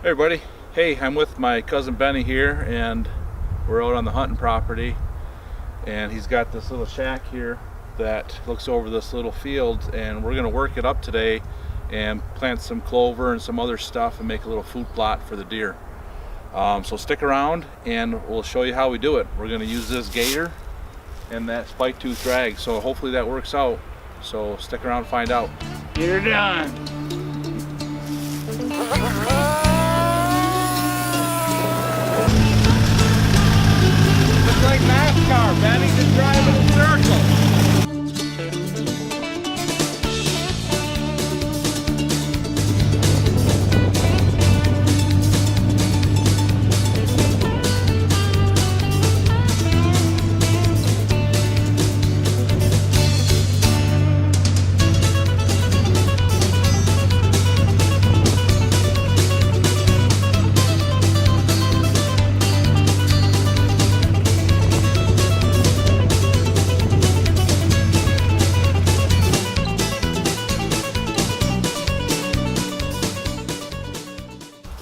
Hey everybody, hey, I'm with my cousin Benny here and we're out on the hunting property, and he's got this little shack here that looks over this little field, and we're gonna work it up today and plant some clover and some other stuff and make a little food plot for the deer. So stick around and we'll show you how we do it. We're gonna use this gator and that spike tooth drag, so hopefully that works out. So stick around and find out. Get her done. Like NASCAR, Benny, just driving in circles.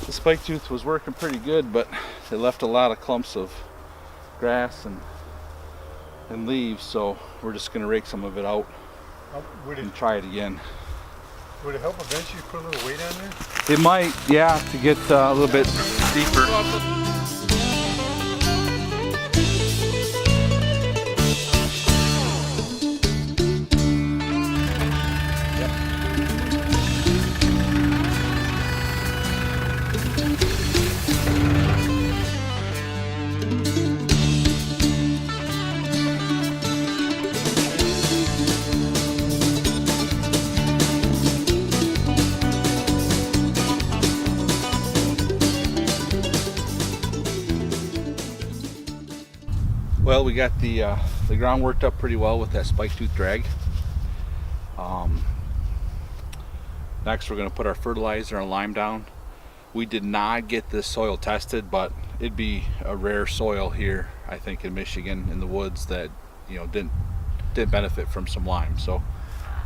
Spike tooth was working pretty good, but it left a lot of clumps of grass and leaves, so we're just going to rake some of it out and try it again. Would it help eventually put a little weight on there? It might, yeah, to get a little bit deeper. Well, we got the ground worked up pretty well with that spike tooth drag. Next we're going to put our fertilizer and lime down. We did not get this soil tested, but it'd be a rare soil here, I think, in Michigan in the woods that, you know, didn't benefit from some lime. So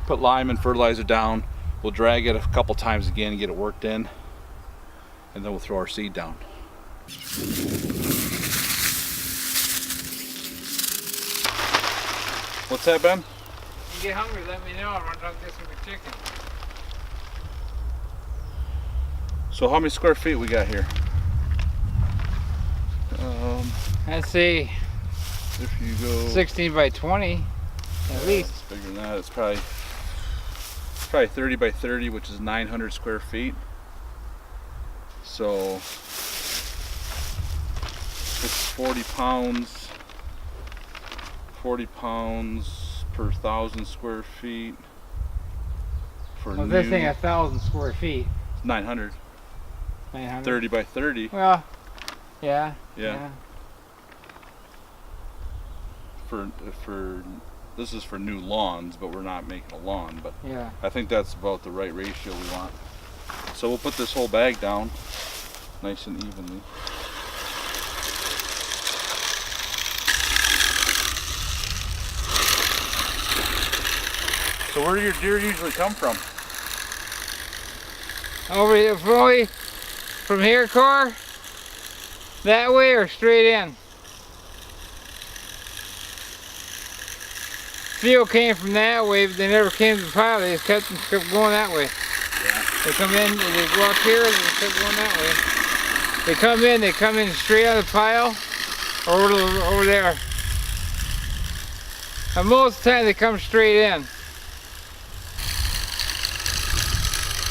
put lime and fertilizer down. We'll drag it a couple times again and get it worked in, and then we'll throw our seed down. What's that, Ben? If you get hungry, let me know. I want to get some chicken. So how many square feet we got here? Let's see. If you go 16 by 20, at least. It's bigger than that. It's probably 30 by 30, which is 900 square feet. So it's 40 pounds. 40 pounds per 1,000 square feet. For well, this thing 1,000 square feet. 900. 900. 30 by 30. Well, yeah. For this is for new lawns, but we're not making a lawn. But yeah, I think that's about the right ratio we want. So we'll put this whole bag down, nice and evenly. So where do your deer usually come from? Over here, probably from here, Car? That way or straight in? Few came from that way, but they never came to the pile. They just kept going that way. Yeah. They come in, they go up here, and they kept going that way. They come in straight out of the pile, or over there. And most of the time they come straight in.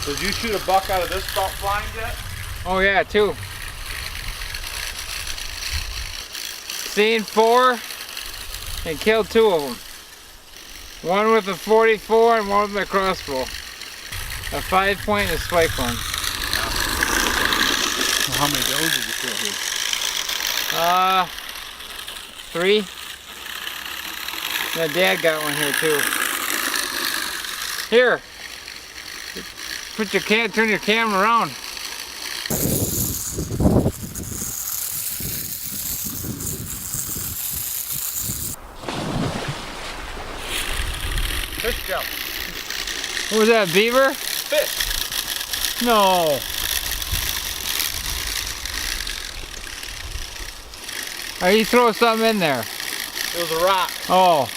Did you shoot a buck out of this blind yet? Oh yeah, 2. Seen 4 and killed 2 of them. One with a 44 and one with a crossbow. A 5-point and a spike one. Well, how many does did you kill here? 3. My dad got one here too. Here. Turn your camera around. Fish jump. What was that, beaver? Fish. No. Or you throw something in there? It was a rock. Oh.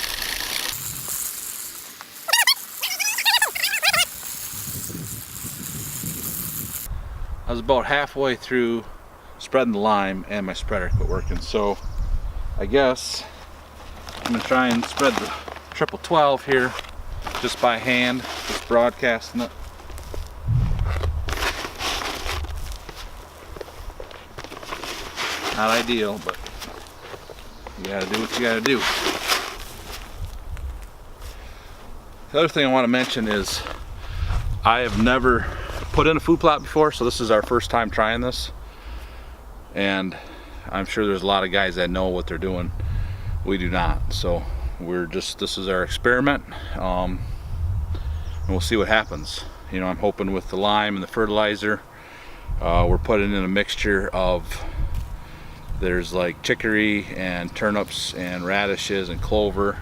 I was about halfway through spreading the lime and my spreader quit working. So I guess I'm gonna try and spread the 12 here just by hand, just broadcasting it. Not ideal, but you gotta do what you gotta do. The other thing I want to mention is I have never put in a food plot before, so this is our first time trying this. And I'm sure there's a lot of guys that know what they're doing. We do not. So this is our experiment, and we'll see what happens. You know, I'm hoping with the lime and the fertilizer, we're putting in a mixture of, there's like chicory and turnips and radishes and clover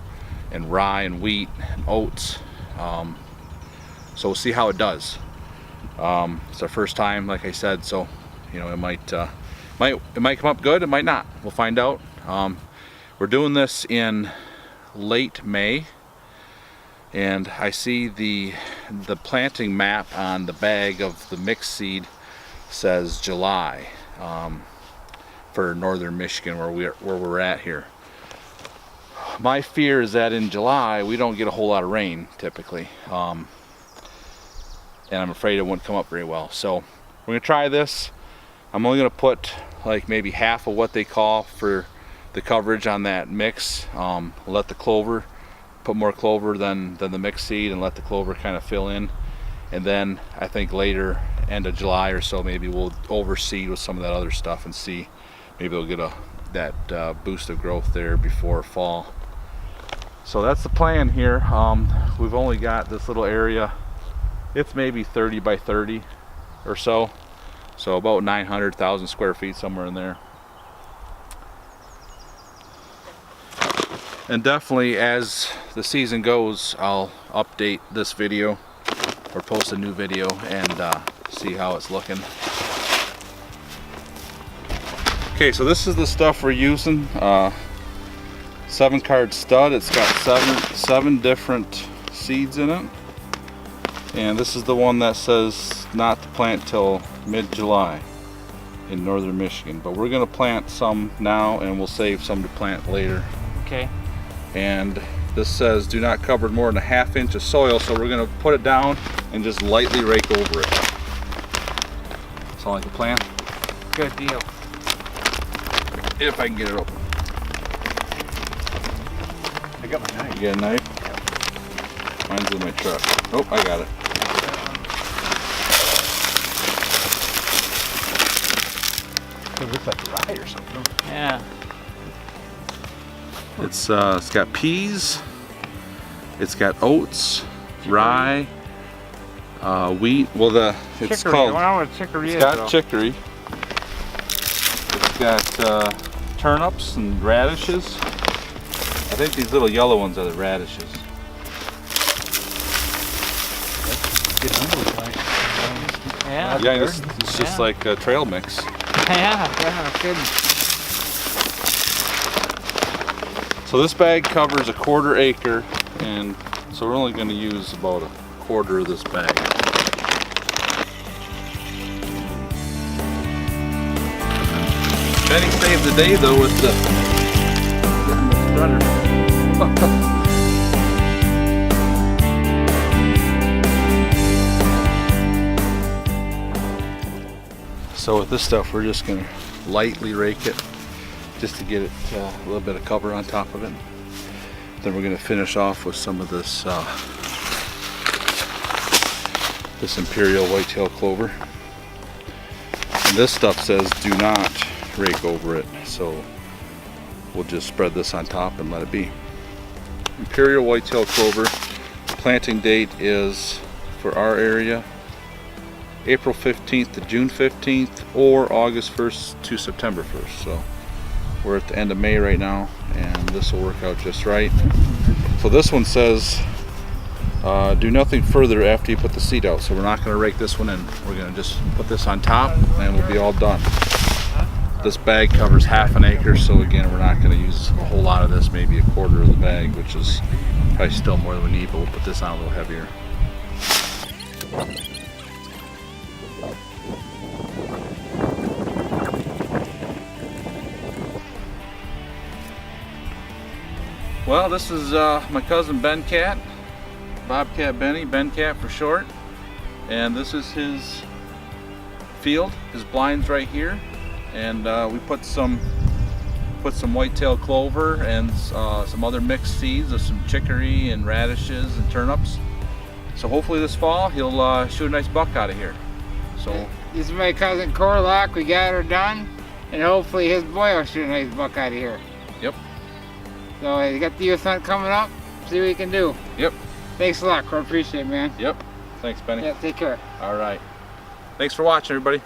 and rye and wheat and oats. So we'll see how it does. It's our first time, like I said, so you know, it might come up good, it might not. We'll find out. We're doing this in late May, and I see the planting map on the bag of the mixed seed says July for northern Michigan, where we're at here. My fear is that in July we don't get a whole lot of rain typically, and I'm afraid it won't come up very well. So we're gonna try this. I'm only gonna put like maybe half of what they call for the coverage on that mix. Let the clover, put more clover than the mixed seed, and let the clover kind of fill in. And then I think later, end of July or so, maybe we'll overseed with some of that other stuff and see, maybe we'll get that boost of growth there before fall. So that's the plan here. We've only got this little area. It's maybe 30 by 30 or so. So about 900,000 square feet, somewhere in there. And definitely as the season goes, I'll update this video or post a new video and see how it's looking. Okay, so this is the stuff we're using. 7-card stud. It's got seven different seeds in it. And this is the one that says not to plant till mid-July in northern Michigan. But we're gonna plant some now and we'll save some to plant later. Okay. And this says do not cover more than a ½ inch of soil, so we're gonna put it down and just lightly rake over it. Sound like a plan? Good deal. If I can get it open. I got my knife. You got a knife? Mine's in my truck. Oh, I got it. It looks like rye or something. Yeah. It's got peas, it's got oats, rye, wheat. Well, it's Chicory. called. I don't know what chicory It's is. got though. chicory. It's got turnips and radishes. I think these little yellow ones are the radishes. Yeah. Yeah, it's just Yeah. like a trail mix. Yeah, good. So this bag covers a 1/4 acre, and so we're only going to use about a 1/4 of this bag. Benny saved the day though with the spreader. So with this stuff, we're just going to lightly rake it just to get it a little bit of cover on top of it. Then we're going to finish off with some of this this Imperial Whitetail Clover. And this stuff says do not rake over it, so we'll just spread this on top and let it be. Imperial Whitetail Clover, planting date is, for our area, April 15th to June 15th, or August 1st to September 1st. So we're at the end of May right now, and this will work out just right. So this one says do nothing further after you put the seed out. So we're not going to rake this one in. We're going to just put this on top and we'll be all done. this bag covers half an acre, so again, we're not going to use a whole lot of this, maybe a quarter of the bag, which is probably still more than we need, but we'll put this on a little heavier. Well, this is my cousin Ben Cat, Bobcat Benny, Ben Cat for short, and this is his field, his blinds right here, and we put some whitetail clover and some other mixed seeds of some chicory and radishes and turnips. So hopefully this fall he'll shoot a nice buck out of here. So This is my cousin Corlock. We got her done, and hopefully his boy will shoot a nice buck out of here. Yep. So you got the youth hunt coming up. See what you can do. Yep. Thanks a lot, Cor. Appreciate it, man. Yep. Thanks, Benny. Yeah, take care. All right. Thanks for watching, everybody.